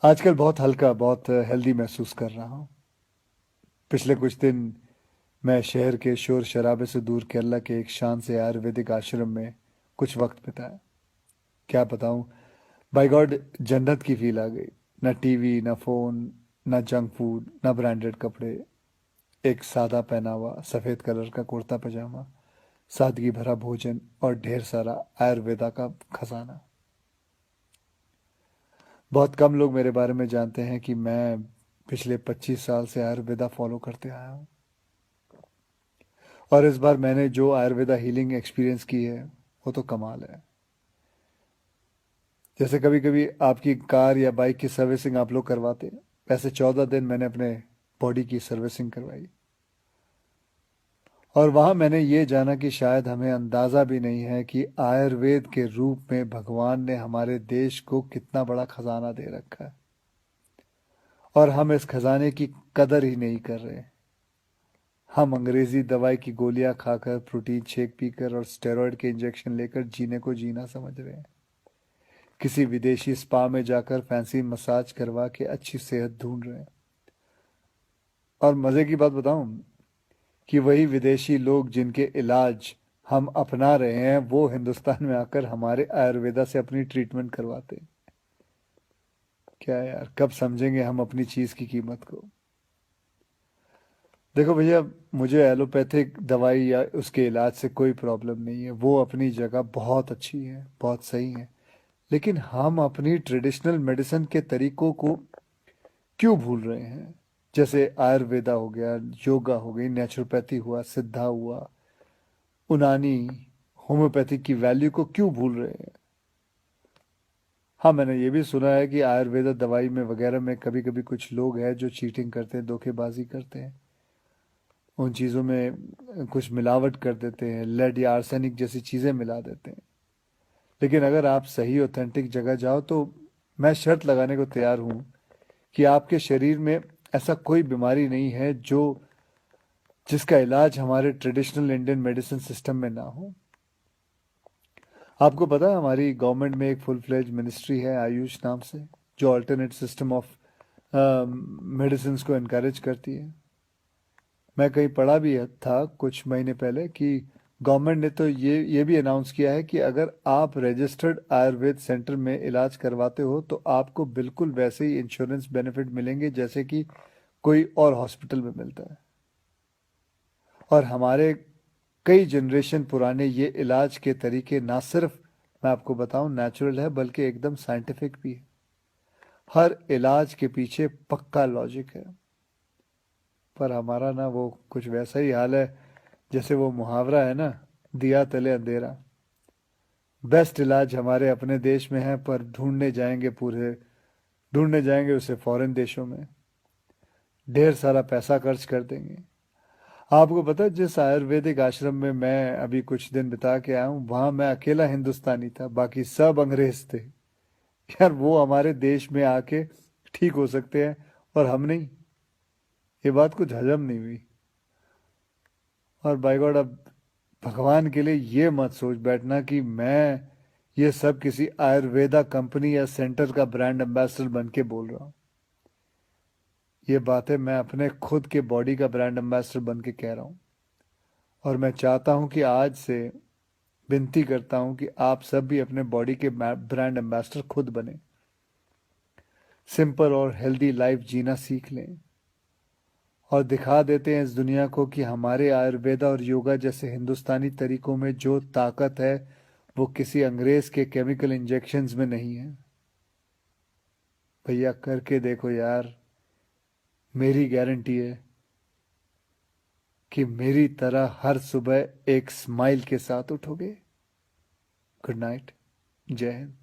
आजकल बहुत हल्का, बहुत हेल्दी महसूस कर रहा हूँ। पिछले कुछ दिन मैं शहर के शोर शराबे से दूर केरला के एक शांत से आयुर्वेदिक आश्रम में कुछ वक्त बिताया। क्या बताऊँ, बाय गॉड, जन्नत की फील आ गई। न टीवी, न फोन, न जंक फूड, न ब्रांडेड कपड़े। एक सादा पहनावा, सफ़ेद कलर का कुर्ता पजामा, सादगी भरा भोजन और ढेर सारा आयुर्वेदा का खजाना। बहुत कम लोग मेरे बारे में जानते हैं कि मैं पिछले 25 साल से आयुर्वेदा फॉलो करते आया हूँ। और इस बार मैंने जो आयुर्वेदा हीलिंग एक्सपीरियंस की है वो तो कमाल है। जैसे कभी कभी आपकी कार या बाइक की सर्विसिंग आप लोग करवाते हैं, वैसे 14 दिन मैंने अपने बॉडी की सर्विसिंग करवाई। और वहाँ मैंने ये जाना कि शायद हमें अंदाज़ा भी नहीं है कि आयुर्वेद के रूप में भगवान ने हमारे देश को कितना बड़ा खजाना दे रखा है, और हम इस खजाने की कदर ही नहीं कर रहे। हम अंग्रेजी दवाई की गोलियां खाकर, प्रोटीन शेक पीकर और स्टेरॉयड के इंजेक्शन लेकर जीने को जीना समझ रहे हैं। किसी विदेशी स्पा में जाकर फैंसी मसाज करवा के अच्छी सेहत ढूंढ रहे हैं। और मज़े की बात बताऊं, कि वही विदेशी लोग जिनके इलाज हम अपना रहे हैं वो हिंदुस्तान में आकर हमारे आयुर्वेदा से अपनी ट्रीटमेंट करवाते हैं। क्या यार, कब समझेंगे हम अपनी चीज़ की कीमत को। देखो भैया, मुझे एलोपैथिक दवाई या उसके इलाज से कोई प्रॉब्लम नहीं है, वो अपनी जगह बहुत अच्छी है, बहुत सही है। लेकिन हम अपनी ट्रेडिशनल मेडिसिन के तरीकों को क्यों भूल रहे हैं? जैसे आयुर्वेदा हो गया, योगा हो गई, नेचुरोपैथी हुआ, सिद्धा हुआ, उनानी, होम्योपैथी की वैल्यू को क्यों भूल रहे हैं? हाँ, मैंने ये भी सुना है कि आयुर्वेदा दवाई में वगैरह में कभी कभी कुछ लोग हैं जो चीटिंग करते हैं, धोखेबाजी करते हैं, उन चीज़ों में कुछ मिलावट कर देते हैं, लेड या आर्सेनिक जैसी चीज़ें मिला देते हैं। लेकिन अगर आप सही ऑथेंटिक जगह जाओ तो मैं शर्त लगाने को तैयार हूँ कि आपके शरीर में ऐसा कोई बीमारी नहीं है जो जिसका इलाज हमारे ट्रेडिशनल इंडियन मेडिसिन सिस्टम में ना हो। आपको पता है हमारी गवर्नमेंट में एक फुल फ्लेज मिनिस्ट्री है आयुष नाम से, जो अल्टरनेट सिस्टम ऑफ मेडिसिन को इनकरेज करती है। मैं कहीं पढ़ा भी था कुछ महीने पहले कि गवर्नमेंट ने तो ये भी अनाउंस किया है कि अगर आप रजिस्टर्ड आयुर्वेद सेंटर में इलाज करवाते हो तो आपको बिल्कुल वैसे ही इंश्योरेंस बेनिफिट मिलेंगे जैसे कि कोई और हॉस्पिटल में मिलता है। और हमारे कई जनरेशन पुराने ये इलाज के तरीके ना सिर्फ, मैं आपको बताऊं, नेचुरल है बल्कि एकदम साइंटिफिक भी है। हर इलाज के पीछे पक्का लॉजिक है। पर हमारा ना वो कुछ वैसा ही हाल है जैसे वो मुहावरा है ना, दिया तले अंधेरा। बेस्ट इलाज हमारे अपने देश में है पर ढूंढने जाएंगे उसे फॉरेन देशों में, ढेर सारा पैसा खर्च कर देंगे। आपको पता है जिस आयुर्वेदिक आश्रम में मैं अभी कुछ दिन बिता के आया हूँ, वहां मैं अकेला हिंदुस्तानी था, बाकी सब अंग्रेज थे। यार, वो हमारे देश में आके ठीक हो सकते हैं और हम नहीं। ये बात कुछ हजम नहीं हुई। और बाय गॉड, अब भगवान के लिए ये मत सोच बैठना कि मैं ये सब किसी आयुर्वेदा कंपनी या सेंटर का ब्रांड एम्बेसडर बन के बोल रहा हूँ। ये बातें मैं अपने खुद के बॉडी का ब्रांड एम्बेसडर बन के कह रहा हूँ। और मैं चाहता हूँ कि आज से विनती करता हूँ कि आप सब भी अपने बॉडी के ब्रांड एम्बेसडर खुद बने, सिंपल और हेल्दी लाइफ जीना सीख लें, और दिखा देते हैं इस दुनिया को कि हमारे आयुर्वेदा और योगा जैसे हिंदुस्तानी तरीकों में जो ताकत है वो किसी अंग्रेज के केमिकल इंजेक्शंस में नहीं है। भैया, करके देखो यार, मेरी गारंटी है कि मेरी तरह हर सुबह एक स्माइल के साथ उठोगे। Good night. जय हिंद।